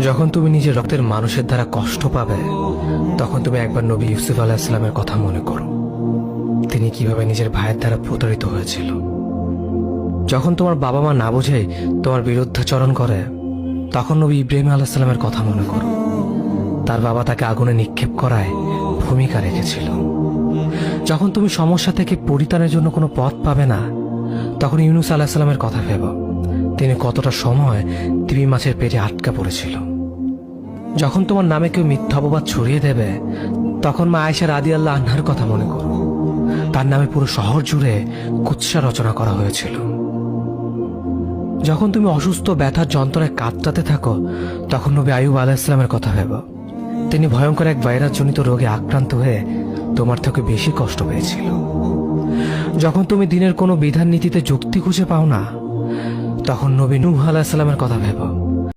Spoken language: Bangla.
যখন তুমি নিজের রক্তের মানুষের দ্বারা কষ্ট পাবে, তখন তুমি একবার নবী ইউসুফ আলাইহিস সালামের কথা মনে করো। তিনি কিভাবে নিজের ভাইয়ের দ্বারা প্রতারিত হয়েছিল। যখন তোমার বাবা মা না বুঝে তোমার বিরুদ্ধাচরণ করে, তখন নবী ইব্রাহিম আলাইহিস সালামের কথা মনে করো। তার বাবা তাকে আগুনে নিক্ষেপ করায় ভূমিকা রেখেছিল। যখন তুমি সমস্যা থেকে পরিত্রাণের জন্য কোনো পথ পাবে না, তখন ইউনুস আলাইহিস সালামের কথা ভেবো। তিনি কতটা সময় তিমি মাছের পেটে আটকা পড়েছিল। যখন তোমার নামে কেউ মিথ্যা অপবাদ ছড়িয়ে দেবে, তখন মা আয়েশা রাদিয়াল্লাহু আনহার কথা মনে করো। তার নামে পুরো শহর জুড়ে কুৎসা রচনা করা হয়েছিল। যখন তুমি অসুস্থ ব্যথার যন্ত্রণায় কাতরাতে থাকো, তখন নবী আইয়ুব আলাইহিস সালামের কথা ভেবো। তিনি ভয়ঙ্কর এক ভাইরাসজনিত রোগে আক্রান্ত হয়ে তোমার থেকে বেশি কষ্ট পেয়েছিল। যখন তুমি দিনের কোনো বিধান নীতিতে যুক্তি খুঁজে পাও না, তখন নবী নূহ আলাইহিস সালামের কথা ভেবো।